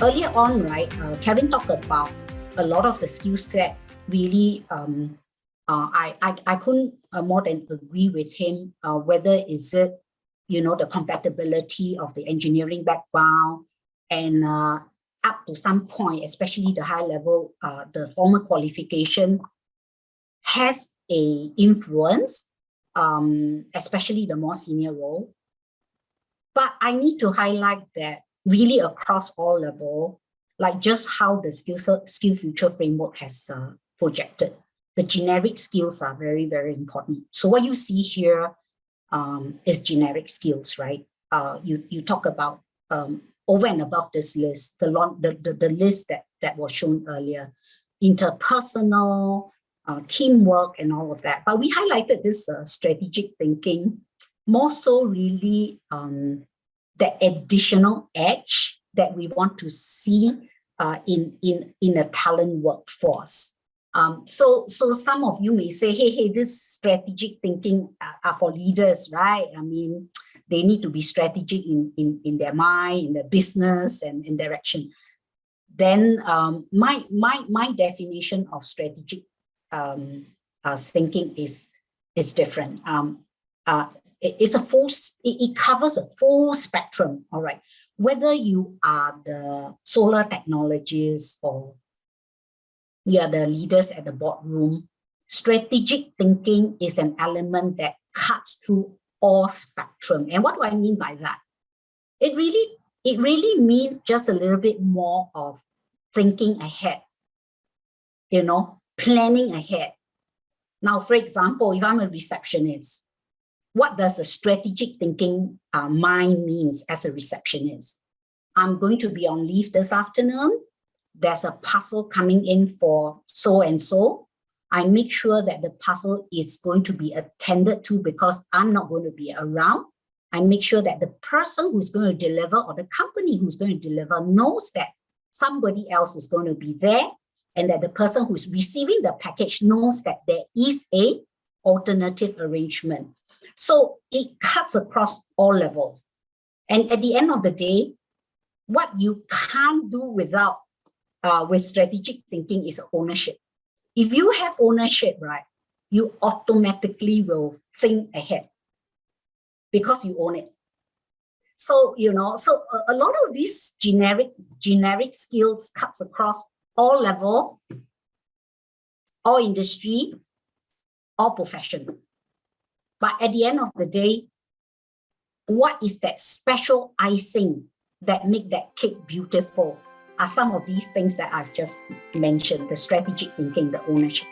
earlier on, right, Kevin talked about a lot of the skill set. Really, I couldn't more than agree with him. Whether is it, the compatibility of the engineering background, and up to some point, especially the high level, the formal qualification has a influence, especially the more senior role. But I need to highlight that really across all level, like just how the skill future framework has projected, the generic skills are very, very important. So what you see here is generic skills, right? You talk about over and above this list, the list that was shown earlier, interpersonal, teamwork, and all of that. But we highlighted this strategic thinking, more so really the additional edge that we want to see in a talent workforce. So some of you may say, hey, this strategic thinking are for leaders, right? I mean, they need to be strategic in their mind, in their business, and in direction. Then my definition of strategic thinking is different. It covers a full spectrum, all right? Whether you are the solar technologists or you are the leaders at the boardroom, strategic thinking is an element that cuts through all spectrum. And what do I mean by that? It really means just a little bit more of thinking ahead, planning ahead. Now, for example, if I'm a receptionist, what does a strategic thinking mind means as a receptionist? I'm going to be on leave this afternoon. There's a parcel coming in for so-and-so. I make sure that the parcel is going to be attended to because I'm not going to be around. I make sure that the person who's going to deliver or the company who's going to deliver knows that somebody else is going to be there, and that the person who's receiving the package knows that there is a alternative arrangement. So it cuts across all levels. And at the end of the day, what you can't do without with strategic thinking is ownership. If you have ownership, right, you automatically will think ahead because you own it. So, so a lot of these generic skills cuts across all level, all industry, all profession. But at the end of the day, what is that special icing that make that cake beautiful are some of these things that I've just mentioned, the strategic thinking, the ownership.